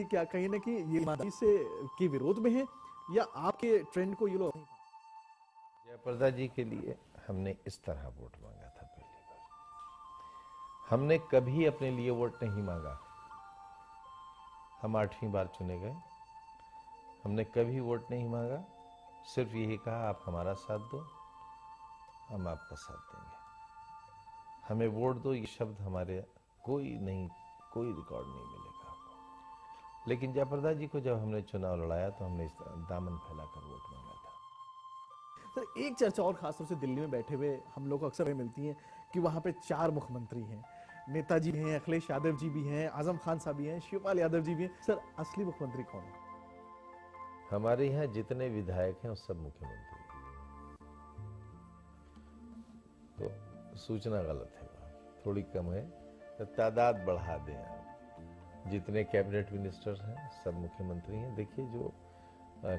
क्या कहीं ना कहीं ये ईमानदारी से के विरोध में है या आपके ट्रेंड को ये लोग? जयप्रदा जी के लिए हमने इस तरह वोट मांगा था पहली बार। हमने कभी अपने लिए वोट नहीं मांगा। हम 8वीं बार चुने गए, हमने कभी वोट नहीं मांगा, सिर्फ यही कहा आप हमारा साथ दो, हम आपका साथ देंगे, हमें वोट दो। ये शब्द हमारे कोई रिकॉर्ड नहीं मिलेगा आपको। लेकिन जयप्रदा जी को जब हमने चुनाव लड़ाया तो हमने इस दामन फैलाकर वोट मांगा था। सर, एक चर्चा और खासतौर से दिल्ली में बैठे हुए हम लोग को अक्सर मिलती है कि वहां पे 4 मुख्यमंत्री हैं, नेताजी हैं, अखिलेश यादव जी भी हैं, आजम खान साहब भी हैं, शिवपाल यादव जी भी हैं। सर, असली मुख्यमंत्री कौन है? हमारे यहाँ जितने विधायक हैं वो सब मुख्यमंत्री हैं। तो सूचना गलत है, थोड़ी कम है, तो तादाद बढ़ा दें आप। जितने कैबिनेट मिनिस्टर्स हैं सब मुख्यमंत्री हैं। देखिए, जो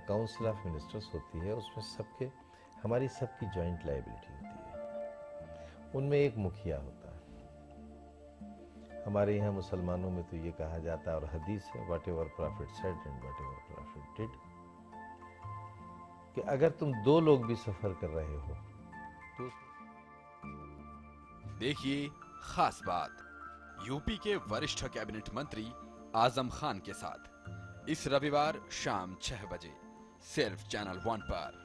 काउंसिल ऑफ मिनिस्टर्स होती है उसमें हमारी सबकी जॉइंट लायबिलिटी होती है, उनमें एक मुखिया होता है। हमारे यहाँ मुसलमानों में तो ये कहा जाता है और हदीस है, what ever profit said and what ever profit did, कि अगर तुम 2 लोग भी सफर कर रहे हो तो देखिए खास बात यूपी के वरिष्ठ कैबिनेट मंत्री आजम खान के साथ इस रविवार शाम 6 बजे सिर्फ चैनल 1 पर।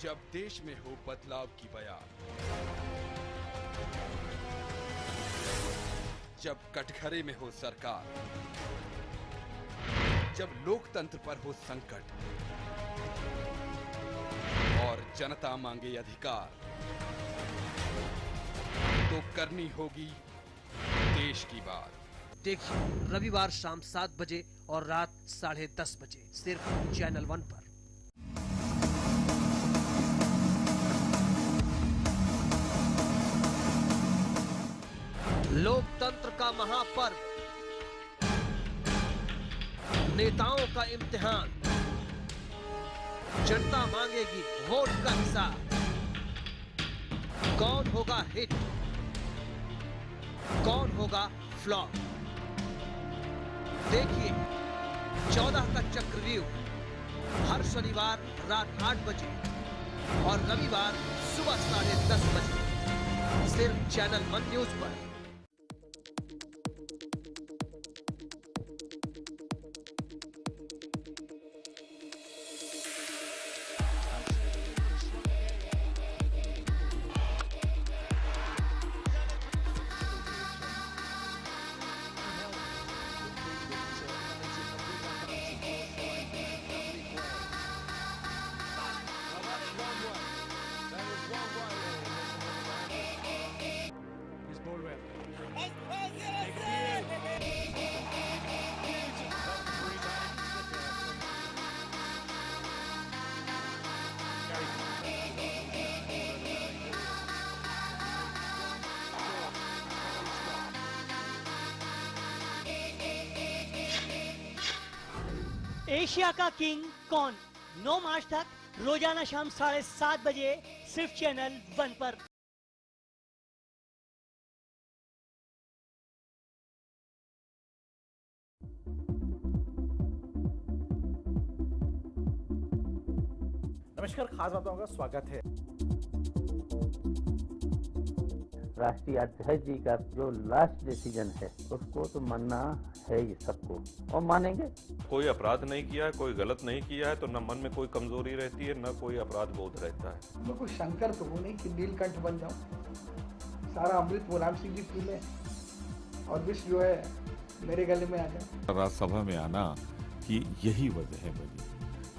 जब देश में हो बदलाव की बयान, जब कटघरे में हो सरकार, जब लोकतंत्र पर हो संकट और जनता मांगे अधिकार, तो करनी होगी देश की बात। देखिए रविवार शाम 7 बजे और रात 10:30 बजे सिर्फ चैनल 1 पर। लोकतंत्र का महापर्व, नेताओं का इम्तिहान, जनता मांगेगी वोट का हिसाब। कौन होगा हिट, कौन होगा फ्लॉप? देखिए 14 का चक्रव्यूह हर शनिवार रात 8 बजे और रविवार सुबह 10:30 बजे सिर्फ चैनल 1 न्यूज पर। एशिया का किंग कौन? 9 मार्च तक रोजाना शाम 7:30 बजे सिर्फ चैनल 1 पर। नमस्कार, खास बातों का स्वागत है। राष्ट्रीय अध्यक्ष जी का जो लास्ट डिसीजन है उसको तो मानना है ही सबको, और मानेंगे। कोई अपराध नहीं किया है, कोई गलत नहीं किया है, तो न मन में कोई कमजोरी रहती है, न कोई अपराध बोध रहता है। मैं कोई शंकर तो हूँ नहीं कि नीलकंठ बन जाऊँ। सारा अमृत मुलायम सिंह जी पी लें और विष जो है मेरे गले में आ जाए। राज्यसभा में आना की यही वजह है मेरी।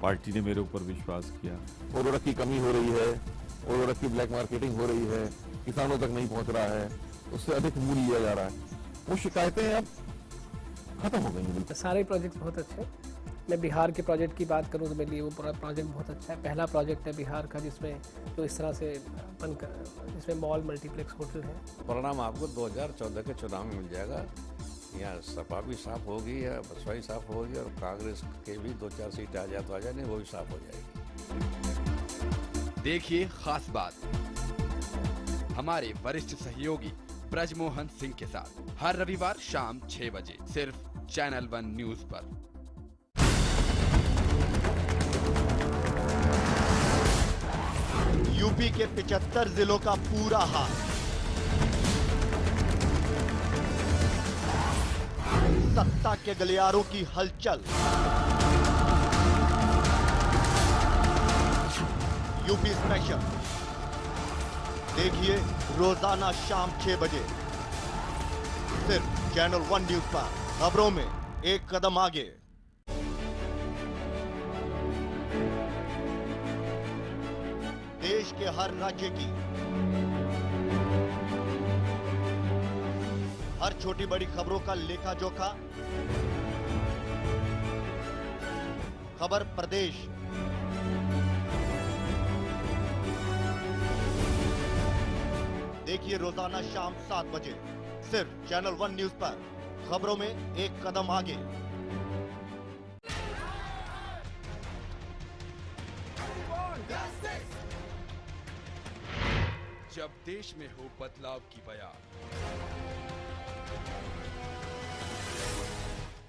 पार्टी ने मेरे ऊपर विश्वास किया। उर्वरक की कमी हो रही है, उर्वरक की ब्लैक मार्केटिंग हो रही है, किसानों तक नहीं पहुंच रहा है, उससे अधिक मूल्य लिया जा रहा है। वो शिकायतें अब खत्म हो गई हैं। सारे प्रोजेक्ट बहुत अच्छे हैं। मैं बिहार के प्रोजेक्ट की बात करूं तो मेरे लिए वो पूरा प्रोजेक्ट बहुत अच्छा है। पहला प्रोजेक्ट है बिहार का जिसमें जो इस तरह से जिसमें मॉल मल्टीप्लेक्स होटल है। परिणाम आपको 2014 के चुनाव में मिल जाएगा। यहाँ सपा भी साफ होगी या बसपा भी साफ होगी और कांग्रेस के भी 2-4 सीट आ जाए तो आ जाए, नहीं वो भी साफ हो जाएगी। देखिए खास बात हमारे वरिष्ठ सहयोगी ब्रजमोहन सिंह के साथ हर रविवार शाम 6 बजे सिर्फ चैनल 1 न्यूज पर। यूपी के 75 जिलों का पूरा हाल, सत्ता के गलियारों की हलचल, यूपी स्पेशल देखिए रोजाना शाम 6 बजे सिर्फ चैनल 1 न्यूज पर। खबरों में एक कदम आगे। देश के हर राज्य की हर छोटी बड़ी खबरों का लेखा जोखा, खबर प्रदेश देखिए रोजाना शाम 7 बजे सिर्फ चैनल 1 न्यूज पर। खबरों में एक कदम आगे। जब देश में हो बदलाव की बयार,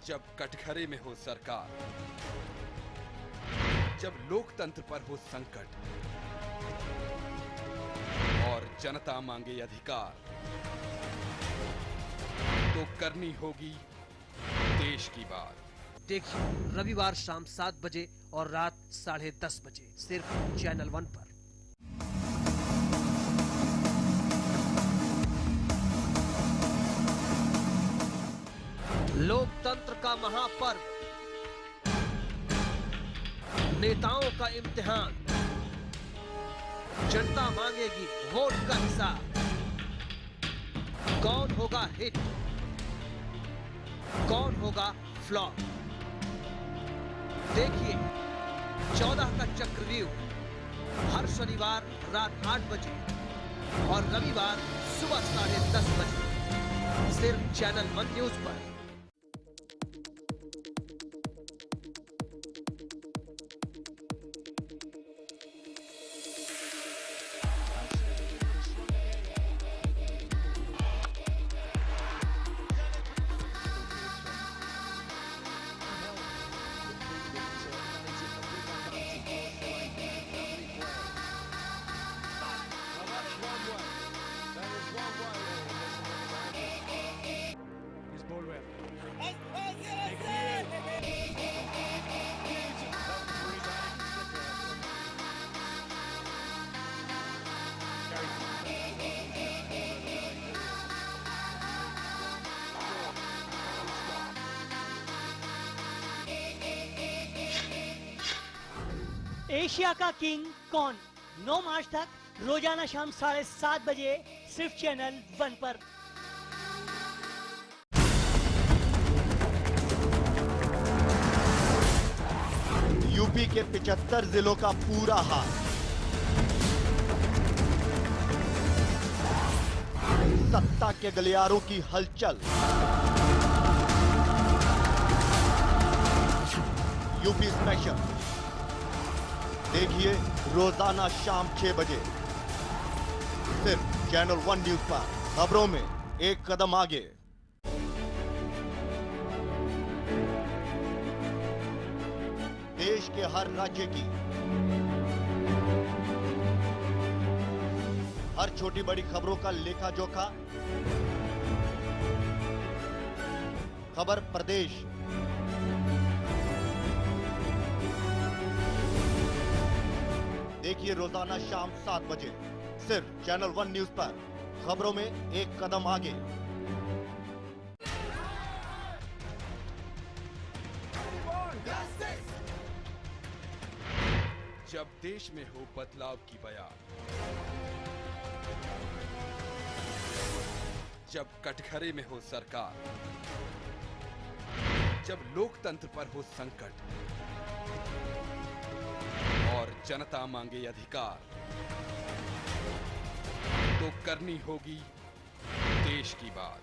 जब कटघरे में हो सरकार, जब लोकतंत्र पर हो संकट और जनता मांगे अधिकार, तो करनी होगी देश की बात। देखिए रविवार शाम 7 बजे और रात 10:30 बजे सिर्फ चैनल 1 पर। लोकतंत्र का महापर्व, नेताओं का इम्तिहान, जनता मांगेगी वोट का हिसाब। कौन होगा हिट, कौन होगा फ्लॉप, देखिए 14 का चक्रव्यूह हर शनिवार रात 8 बजे और रविवार सुबह 10:30 बजे सिर्फ चैनल 1 न्यूज पर। एशिया का किंग कौन, 9 मार्च तक रोजाना शाम 7:30 बजे सिर्फ चैनल 1 पर। यूपी के 75 जिलों का पूरा हाल, सत्ता के गलियारों की हलचल, यूपी स्पेशल देखिए रोजाना शाम 6 बजे सिर्फ चैनल 1 न्यूज पर। खबरों में एक कदम आगे। देश के हर राज्य की हर छोटी बड़ी खबरों का लेखा जोखा, खबर प्रदेश देखिए रोजाना शाम 7 बजे सिर्फ चैनल 1 न्यूज पर। खबरों में एक कदम आगे। जब देश में हो बदलाव की बयार, जब कटघरे में हो सरकार, जब लोकतंत्र पर हो संकट और जनता मांगे अधिकार, तो करनी होगी देश की बात।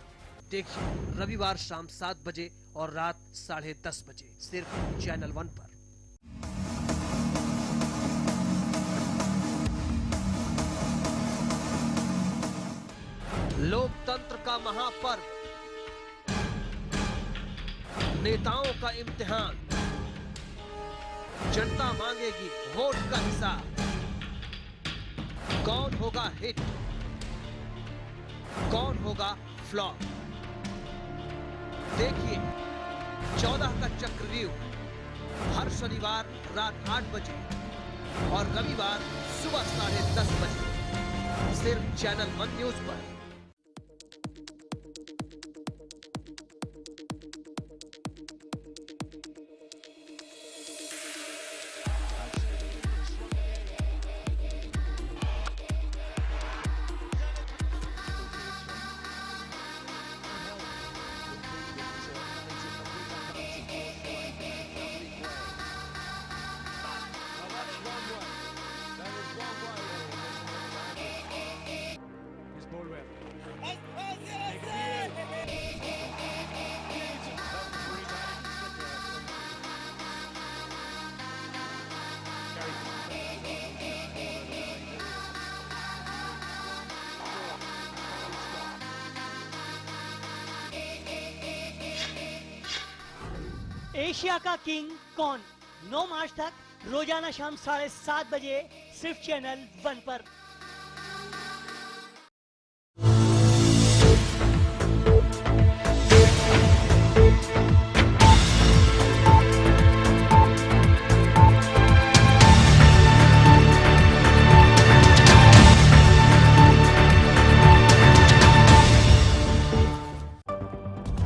देखिए रविवार शाम 7 बजे और रात 10:30 बजे सिर्फ चैनल 1 पर। लोकतंत्र का महापर्व, नेताओं का इम्तिहान, जनता मांगेगी वोट का हिसाब। कौन होगा हिट, कौन होगा फ्लॉप? देखिए 14 का चक्रव्यूह हर शनिवार रात 8 बजे और रविवार सुबह 10:30 बजे सिर्फ चैनल 1 न्यूज पर। एशिया का किंग कौन, 9 मार्च तक रोजाना शाम 7:30 बजे सिर्फ चैनल 1 पर।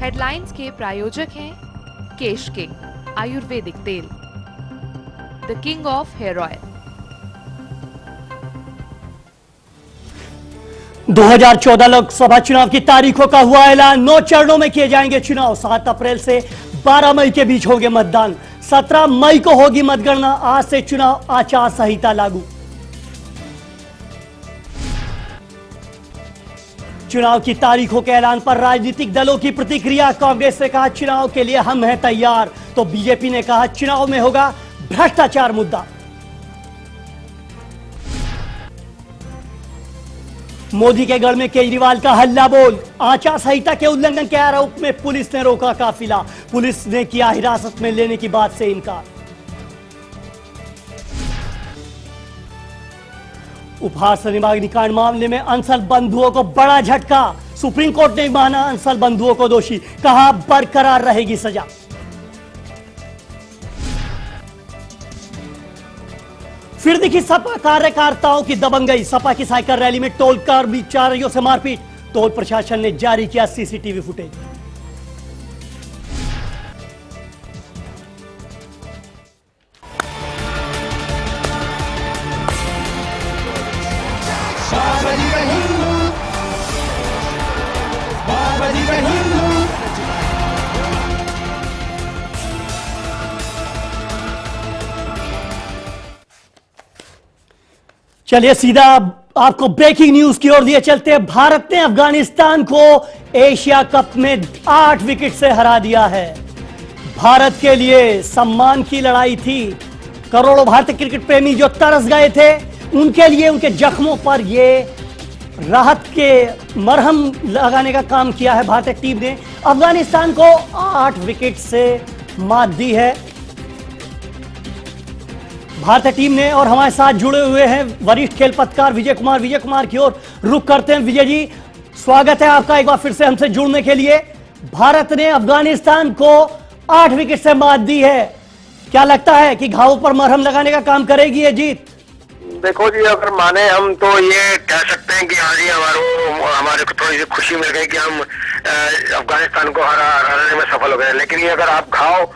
हेडलाइंस के प्रायोजक हैं केश किंग आयुर्वेदिक तेल, the king of hair oil. 2014 Lok Sabha चुनाव की तारीखों का हुआ ऐलान। 9 चरणों में किए जाएंगे चुनाव। 7 अप्रैल से 12 मई के बीच होंगे मतदान। 17 मई को होगी मतगणना। आज से चुनाव आचार संहिता लागू। चुनाव की तारीखों के ऐलान पर राजनीतिक दलों की प्रतिक्रिया। कांग्रेस ने कहा चुनाव के लिए हम हैं तैयार, तो बीजेपी ने कहा चुनाव में होगा भ्रष्टाचार मुद्दा। मोदी के गढ़ में केजरीवाल का हल्ला बोल। आचार संहिता के उल्लंघन के आरोप में पुलिस ने रोका काफिला। पुलिस ने किया हिरासत में लेने की बात से इनकार। उपहार शनिवार अग्निकांड मामले में अंसल बंधुओं को बड़ा झटका। सुप्रीम कोर्ट ने माना अंसल बंधुओं को दोषी, कहा बरकरार रहेगी सजा। फिर दिखी सपा कार्यकर्ताओं की दबंगई। सपा की साइकिल रैली में टोल कर्मचारियों से मारपीट। टोल प्रशासन ने जारी किया सीसीटीवी फुटेज। चलिए सीधा आपको ब्रेकिंग न्यूज की ओर लिए चलते हैं। भारत ने अफगानिस्तान को एशिया कप में 8 विकेट से हरा दिया है। भारत के लिए सम्मान की लड़ाई थी। करोड़ों भारतीय क्रिकेट प्रेमी जो तरस गए थे, उनके लिए उनके जख्मों पर ये राहत के मरहम लगाने का काम किया है भारतीय टीम ने। अफगानिस्तान को 8 विकेट से मात दी है भारतीय टीम ने। और हमारे साथ जुड़े हुए हैं वरिष्ठ खेल पत्रकार विजय कुमार। विजय कुमार की ओर रुख करते हैं। विजय जी, स्वागत है आपका एक बार फिर से हमसे जुड़ने के लिए। भारत ने अफगानिस्तान को 8 विकेट से मात दी है। क्या लगता है कि घावों पर मरहम लगाने का काम करेगी ये जीत? देखो जी, अगर माने हम तो ये कह सकते हैं कि आज ही हमारे को थोड़ी सी खुशी मिल गई कि हम अफगानिस्तान को हराने में सफल हो गए। लेकिन ये अगर आप घाव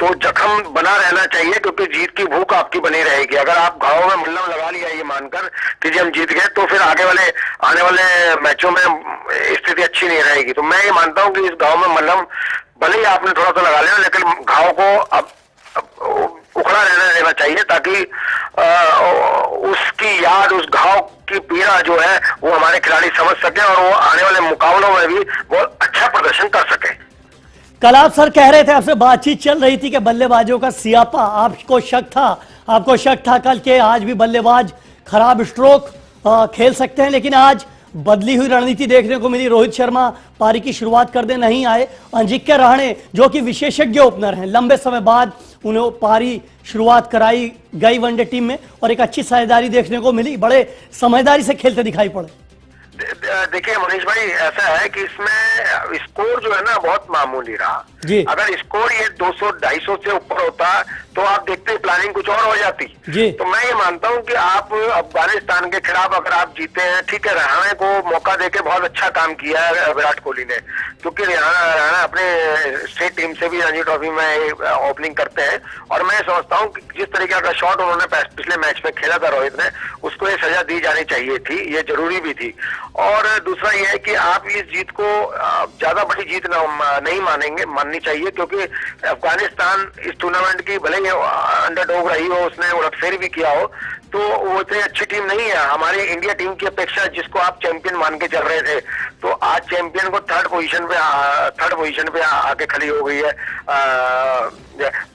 तो जख्म बना रहना चाहिए, क्योंकि जीत की भूख आपकी बनी रहेगी। अगर आप घाव में मल्लम लगा लिया ये मानकर कि जी हम जीत गए, तो फिर आने वाले मैचों में स्थिति अच्छी नहीं रहेगी। तो मैं ये मानता हूँ कि इस घाव में मल्लम भले ही आपने थोड़ा सा लगा लिया, लेकिन घाव को अब उखड़ा रहने देना चाहिए, ताकि उसकी याद, उस घाव की पीड़ा जो है वो हमारे खिलाड़ी समझ सके और वो आने वाले मुकाबलों में भी बहुत अच्छा प्रदर्शन कर सके। कल आप सर कह रहे थे, आपसे बातचीत चल रही थी कि बल्लेबाजों का सियापा, आपको शक था कल के आज भी बल्लेबाज खराब स्ट्रोक खेल सकते हैं, लेकिन आज बदली हुई रणनीति देखने को मिली। रोहित शर्मा पारी की शुरुआत करने नहीं आए। अजिंक्य रहाणे जो कि विशेषज्ञ ओपनर हैं, लंबे समय बाद उन्हें पारी शुरुआत कराई गई वनडे टीम में और एक अच्छी साझेदारी देखने को मिली। बड़े समझदारी से खेलते दिखाई पड़े। देखिए मनीष भाई, ऐसा है कि इसमें स्कोर जो है ना बहुत मामूली रहा। अगर स्कोर ये 200-250 से ऊपर होता तो आप देखते प्लानिंग कुछ और हो जाती। तो मैं ये मानता हूं कि आप अफगानिस्तान के खिलाफ अगर आप जीते हैं, ठीक है, रहाणे को मौका देके बहुत अच्छा काम किया है विराट कोहली ने, क्योंकि रहाणे अपने स्टेट टीम से भी रणजी ट्रॉफी में ओपनिंग करते हैं और मैं समझता हूं कि जिस तरीके का शॉट उन्होंने पिछले मैच में खेला था रोहित ने, उसको ये सजा दी जानी चाहिए थी, ये जरूरी भी थी। और दूसरा ये है कि आप इस जीत को ज्यादा बड़ी जीत नहीं माननी चाहिए, क्योंकि अफगानिस्तान इस टूर्नामेंट की भले ही अंडरडॉग रही हो, उसने उलटफेर भी किया हो, तो वो इतनी अच्छी टीम नहीं है हमारी इंडिया टीम की अपेक्षा, जिसको आप चैंपियन मान के चल रहे थे। तो आज चैंपियन को थर्ड पोजीशन पे आके खड़ी हो गई है।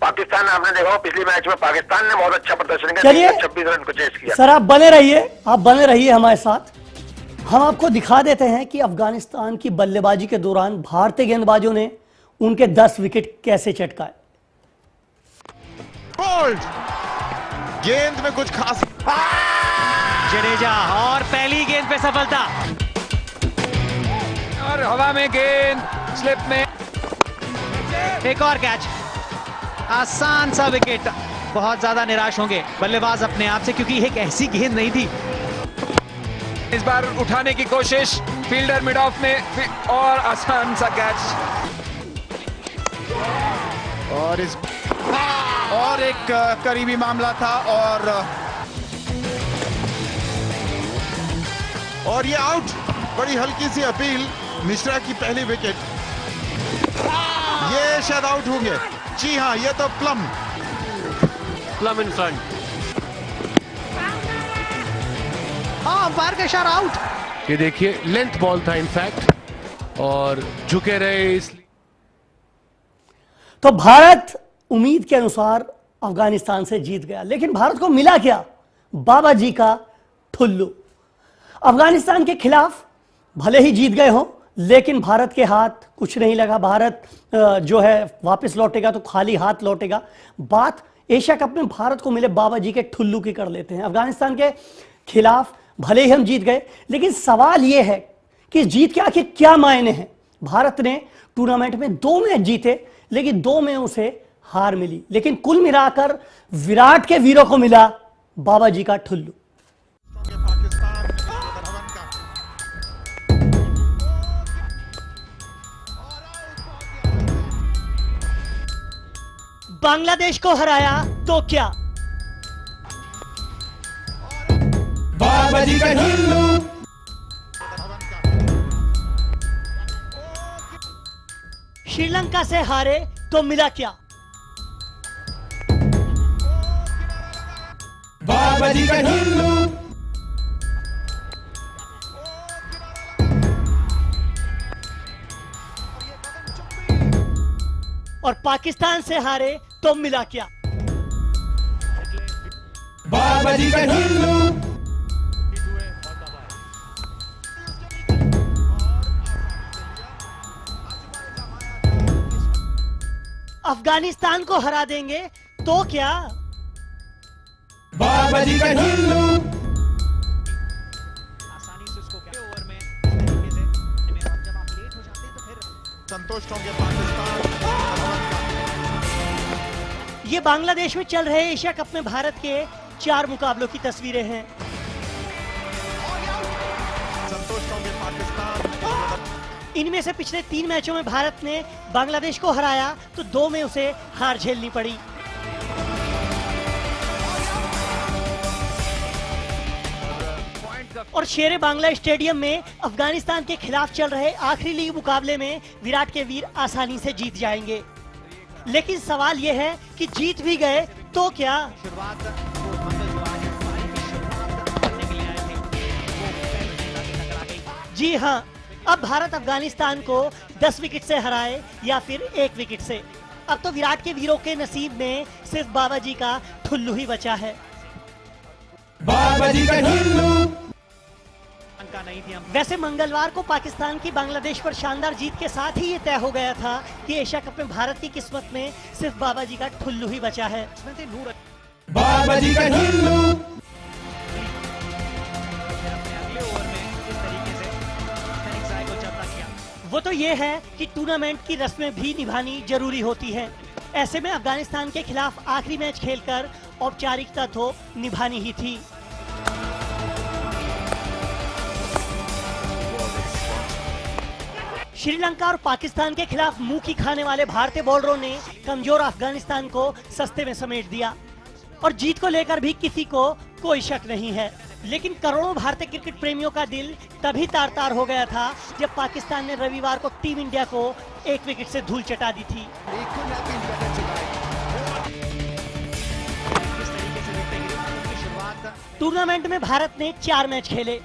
पाकिस्तान आपने देखा पिछले मैच में पाकिस्तान ने बहुत अच्छा प्रदर्शन किया, 26 रन को चेस किया। सर आप बने रहिए हमारे साथ। हम आपको दिखा देते हैं कि अफगानिस्तान की बल्लेबाजी के दौरान भारतीय गेंदबाजों ने उनके 10 विकेट कैसे चटकाए। बोल्ड गेंद में कुछ खास, जडेजा और पहली गेंद पे सफलता और हवा में गेंद स्लिप में एक और कैच, आसान सा विकेट। बहुत ज्यादा निराश होंगे बल्लेबाज अपने आप से, क्योंकि एक ऐसी गेंद नहीं थी। इस बार उठाने की कोशिश फील्डर मिड ऑफ में और आसान सा कैच और एक करीबी मामला था और ये आउट। बड़ी हल्की सी अपील, मिश्रा की पहली विकेट, ये शायद आउट होंगे। जी हाँ, ये तो प्लम इन फ्रंट। हाँ, अंपायर का इशारा आउट। ये देखिए लेंथ बॉल था इनफैक्ट और झुके रहे इसलिए। तो भारत उम्मीद के अनुसार अफगानिस्तान से जीत गया, लेकिन भारत को मिला क्या? बाबा जी का ठुल्लू। अफगानिस्तान के खिलाफ भले ही जीत गए हो, लेकिन भारत के हाथ कुछ नहीं लगा। भारत जो है वापस लौटेगा तो खाली हाथ लौटेगा। बात एशिया कप में भारत को मिले बाबा जी के ठुल्लू की कर लेते हैं। अफगानिस्तान के खिलाफ भले ही हम जीत गए, लेकिन सवाल यह है कि जीत के आखिर क्या मायने हैं। भारत ने टूर्नामेंट में 2 मैच जीते, लेकिन 2 में उसे हार मिली, लेकिन कुल मिलाकर विराट के वीरों को मिला बाबा जी का ठुल्लू। बांग्लादेश को हराया तो क्या? बाबा जी का ठुल्लू। श्रीलंका से हारे तो मिला क्या? बाबा जी का ठुल्लू। और पाकिस्तान से हारे तो मिला क्या? बाबा जी का ठुल्लू। अफगानिस्तान को हरा देंगे तो क्या? बाबा जी का ठुल्लू। संतुष्ट होंगे पाकिस्तान। ये बांग्लादेश में चल रहे एशिया कप में भारत के 4 मुकाबलों की तस्वीरें हैं। संतुष्ट होंगे पाकिस्तान। इनमें से पिछले 3 मैचों में भारत ने बांग्लादेश को हराया तो 2 में उसे हार झेलनी पड़ी। और शेरे बांग्ला स्टेडियम में अफगानिस्तान के खिलाफ चल रहे आखिरी लीग मुकाबले में विराट के वीर आसानी से जीत जाएंगे। लेकिन सवाल यह है कि जीत भी गए तो क्या? जी हां, अब भारत अफगानिस्तान को 10 विकेट से हराए या फिर 1 विकेट से। अब तो विराट के वीरों के नसीब में सिर्फ बाबा जी का ठुल्लू ही बचा है। बाबा जी का ठुल्लू। भूमिका नहीं थी। वैसे मंगलवार को पाकिस्तान की बांग्लादेश पर शानदार जीत के साथ ही ये तय हो गया था कि एशिया कप में भारत की किस्मत में सिर्फ बाबा जी का ठुल्लू ही बचा है। बाबा जी का ठुल्लू। अगले ओवर में इस तरीके से फेनिक्स को चलता किया। वो तो ये है कि टूर्नामेंट की रस्में भी निभानी जरूरी होती है। ऐसे में अफगानिस्तान के खिलाफ आखिरी मैच खेलकर औपचारिकता तो निभानी ही थी। श्रीलंका और पाकिस्तान के खिलाफ मुंह की खाने वाले भारतीय बॉलरों ने कमजोर अफगानिस्तान को सस्ते में समेट दिया और जीत को लेकर भी किसी को कोई शक नहीं है। लेकिन करोड़ों भारतीय क्रिकेट प्रेमियों का दिल तभी तार तार हो गया था जब पाकिस्तान ने रविवार को टीम इंडिया को 1 विकेट से धूल चटा दी थी। टूर्नामेंट में भारत ने 4 मैच खेले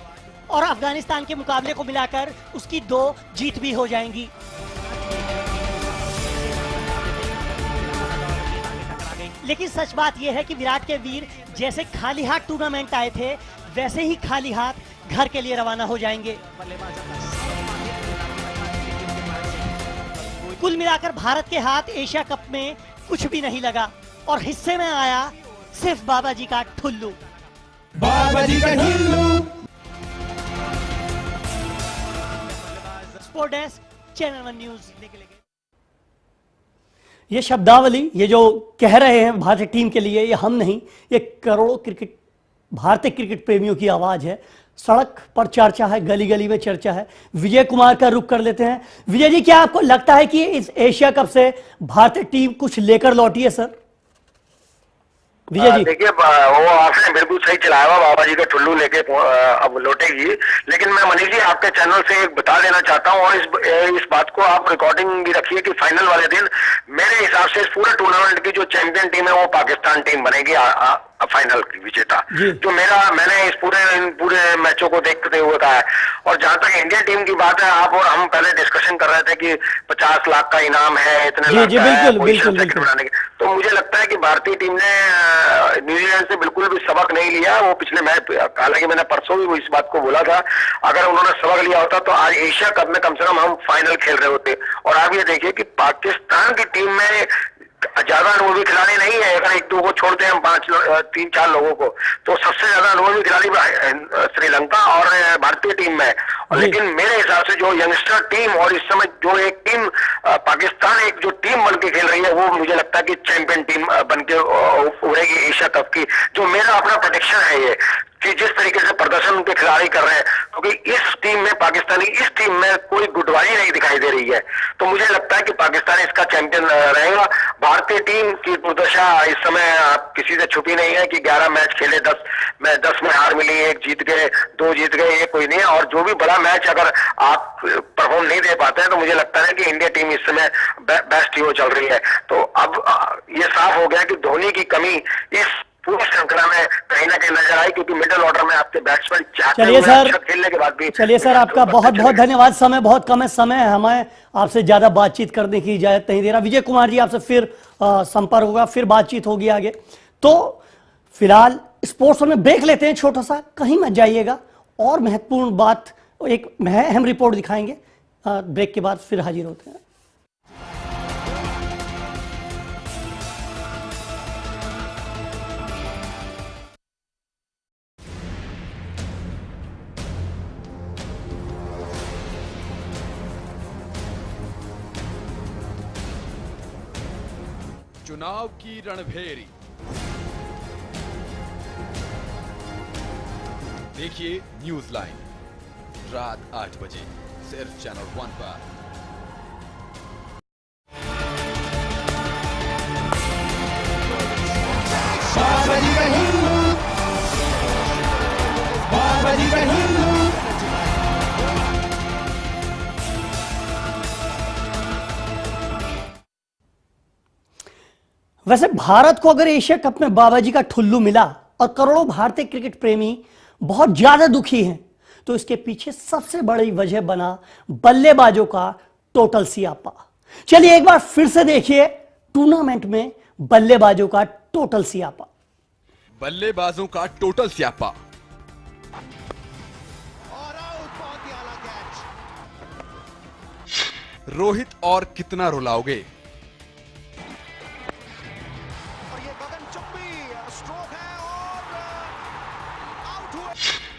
और अफगानिस्तान के मुकाबले को मिलाकर उसकी 2 जीत भी हो जाएंगी। लेकिन सच बात यह है कि विराट के वीर जैसे खाली हाथ टूर्नामेंट आए थे वैसे ही खाली हाथ घर के लिए रवाना हो जाएंगे। कुल मिलाकर भारत के हाथ एशिया कप में कुछ भी नहीं लगा और हिस्से में आया सिर्फ बाबा जी का ठुल्लू। बाबा जी का ठुल्लू। Sport desk, channel 1 news. ये शब्दावली, ये जो कह रहे हैं भारतीय टीम के लिए, ये हम नहीं, ये करोड़ों भारतीय क्रिकेट प्रेमियों की आवाज है। सड़क पर चर्चा है, गली गली में चर्चा है। विजय कुमार का रुख कर लेते हैं। विजय जी, क्या आपको लगता है कि इस एशिया कप से भारतीय टीम कुछ लेकर लौटी है सर? विजय जी देखिए, वो आपने बिल्कुल सही चलाया हुआ, बाबा जी का ठुल्लू लेके अब लौटेगी। लेकिन मैं मनीष जी आपके चैनल से एक बता देना चाहता हूँ और इस बात को आप रिकॉर्डिंग भी रखिए कि फाइनल वाले दिन मेरे हिसाब से इस पूरे टूर्नामेंट की जो चैंपियन टीम है वो पाकिस्तान टीम बनेगी फाइनल की विजेता। जो मैंने इस पूरे मैचों को देखते हुए कहा है। और जहां तक इंडियन टीम की बात है, आप और हम पहले डिस्कशन कर रहे थे कि 50 लाख का इनाम है, इतने लाख का है बनाने के। तो मुझे लगता है कि भारतीय टीम ने न्यूजीलैंड से बिल्कुल भी सबक नहीं लिया। वो पिछले मैच, हालांकि मैंने परसों भी इस बात को बोला था, अगर उन्होंने सबक लिया होता तो आज एशिया कप में कम से कम हम फाइनल खेल रहे होते। और आप ये देखिए कि पाकिस्तान की टीम में ज्यादा अनुभवी खिलाड़ी नहीं है। अगर 1-2 को छोड़ते हैं हम 3-4 लोगों को, तो सबसे ज्यादा अनुभवी खिलाड़ी श्रीलंका और भारतीय टीम में। लेकिन मेरे हिसाब से जो यंगस्टर टीम और इस समय जो एक टीम पाकिस्तान एक जो टीम बन के खेल रही है, वो मुझे लगता है कि चैंपियन टीम बन के उभरेगी एशिया कप की। जो मेरा अपना प्रेडिक्शन है ये कि जिस तरीके से प्रदर्शन उनके खिलाड़ी कर रहे हैं, क्योंकि इस टीम में पाकिस्तानी इस टीम में कोई गुटबाजी नहीं दिखाई दे रही है, तो मुझे लगता है कि पाकिस्तान इसका चैंपियन रहेगा। भारतीय टीम की दुर्दशा इस समय किसी से छुपी नहीं है कि 11 मैच खेले, 10 में हार मिली, 1 जीत गए, 2 जीत गए, ये कोई नहीं है। और जो भी बड़ा मैच अगर आप परफॉर्म नहीं दे पाते हैं, तो मुझे लगता है कि इंडिया टीम इस समय बेस्ट टीम चल रही है। तो अब ये साफ हो गया कि धोनी की कमी इस पूरी श्रृंखला में कहीं ना कहीं नजर आई, क्योंकि मिडिल ऑर्डर में आपके बैट्समैन चलिए सर, खेलने के बाद भी। चलिए सर, आपका बहुत बहुत धन्यवाद। समय बहुत कम है, समय हमें आपसे ज्यादा बातचीत करने की इजाजत नहीं दे रहा। विजय कुमार जी, आपसे फिर संपर्क होगा, फिर बातचीत होगी आगे। तो फिलहाल स्पोर्ट्स में ब्रेक लेते हैं छोटा सा, कहीं मत जाइएगा। और महत्वपूर्ण बात, एक अहम रिपोर्ट दिखाएंगे। ब्रेक के बाद फिर हाजिर होते हैं। चुनाव की रणभेरी देखिए न्यूज लाइन रात 8 बजे सिर्फ चैनल 1 पर। बाबा जी का ठुल्लू। बाबा जी का ठुल्लू। वैसे भारत को अगर एशिया कप में बाबा जी का ठुल्लू मिला और करोड़ों भारतीय क्रिकेट प्रेमी बहुत ज्यादा दुखी हैं, तो इसके पीछे सबसे बड़ी वजह बना बल्लेबाजों का टोटल सियापा। चलिए एक बार फिर से देखिए टूर्नामेंट में बल्लेबाजों का टोटल सियापा। बल्लेबाजों का टोटल स्यापा। रोहित और कितना रुलाओगे?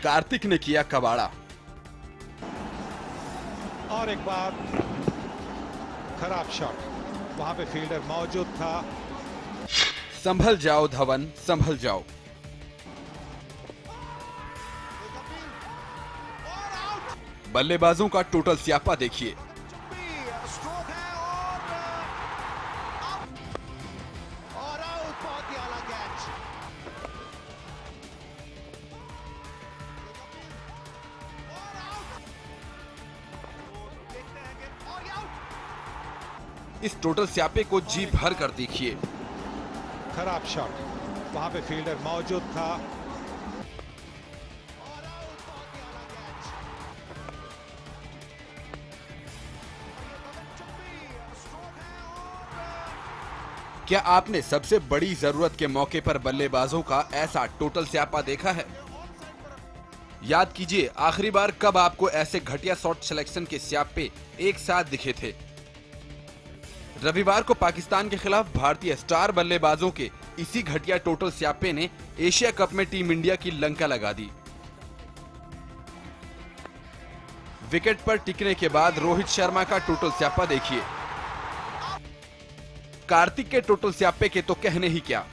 कार्तिक ने किया कबाड़ा और एक बार खराब शॉट, वहां पे फील्डर मौजूद था। संभल जाओ धवन, संभल जाओ। बल्लेबाजों का टोटल स्यापा देखिए। इस टोटल स्यापे को जी भर कर देखिए। खराब शॉट, वहां पे फील्डर मौजूद था। क्या आपने सबसे बड़ी जरूरत के मौके पर बल्लेबाजों का ऐसा टोटल स्यापा देखा है? याद कीजिए आखिरी बार कब आपको ऐसे घटिया शॉट सिलेक्शन के स्यापे एक साथ दिखे थे। रविवार को पाकिस्तान के खिलाफ भारतीय स्टार बल्लेबाजों के इसी घटिया टोटल स्यापे ने एशिया कप में टीम इंडिया की लंका लगा दी। विकेट पर टिकने के बाद रोहित शर्मा का टोटल स्यापा देखिए। कार्तिक के टोटल स्यापे के तो कहने ही क्या।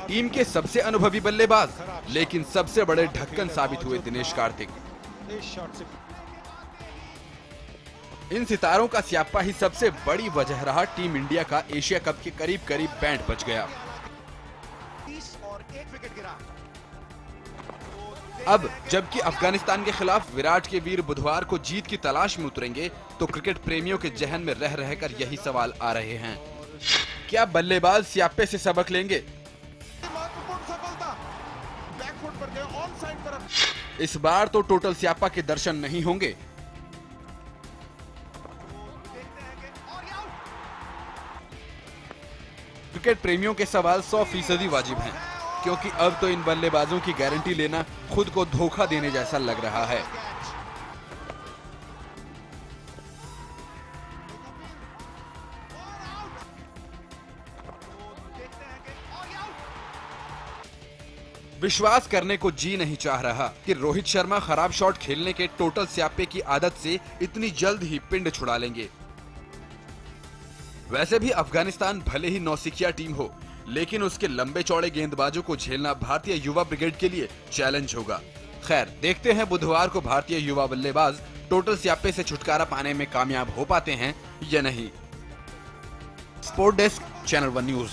टीम के सबसे अनुभवी बल्लेबाज लेकिन सबसे बड़े ढक्कन साबित हुए दिनेश कार्तिक। इन सितारों का स्यापा ही सबसे बड़ी वजह रहा टीम इंडिया का एशिया कप के करीब करीब बैंड बच गया। अब जबकि अफगानिस्तान के खिलाफ विराट के वीर बुधवार को जीत की तलाश में उतरेंगे तो क्रिकेट प्रेमियों के जहन में रह रहकर यही सवाल आ रहे हैं, क्या बल्लेबाज स्यापे से सबक लेंगे? इस बार तो टोटल स्यापा के दर्शन नहीं होंगे। क्रिकेट प्रेमियों के सवाल 100% वाजिब हैं, क्योंकि अब तो इन बल्लेबाजों की गारंटी लेना खुद को धोखा देने जैसा लग रहा है। विश्वास करने को जी नहीं चाह रहा कि रोहित शर्मा खराब शॉट खेलने के टोटल स्यापे की आदत से इतनी जल्द ही पिंड छुड़ा लेंगे। वैसे भी अफगानिस्तान भले ही नौसिखिया टीम हो, लेकिन उसके लंबे चौड़े गेंदबाजों को झेलना भारतीय युवा ब्रिगेड के लिए चैलेंज होगा। खैर देखते हैं बुधवार को भारतीय युवा बल्लेबाज टोटल स्यापे से छुटकारा पाने में कामयाब हो पाते हैं या नहीं। Sport desk, channel 1 news.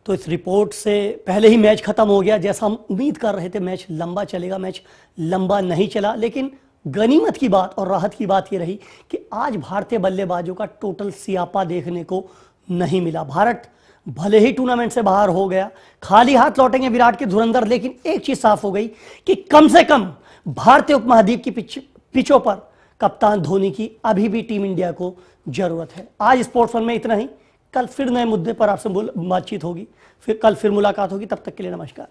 तो इस रिपोर्ट से पहले ही मैच खत्म हो गया। जैसा हम उम्मीद कर रहे थे मैच लंबा चलेगा, मैच लंबा नहीं चला। लेकिन गनीमत की बात और राहत की बात यह रही कि आज भारतीय बल्लेबाजों का टोटल स्यापा देखने को नहीं मिला। भारत भले ही टूर्नामेंट से बाहर हो गया, खाली हाथ लौटेंगे विराट के धुरंधर, लेकिन एक चीज साफ हो गई कि कम से कम भारतीय उपमहाद्वीप की पिचों पर कप्तान धोनी की अभी भी टीम इंडिया को जरूरत है। आज स्पोर्ट्स वन में इतना ही। कल फिर नए मुद्दे पर आपसे बातचीत होगी, फिर मुलाकात होगी। तब तक के लिए नमस्कार।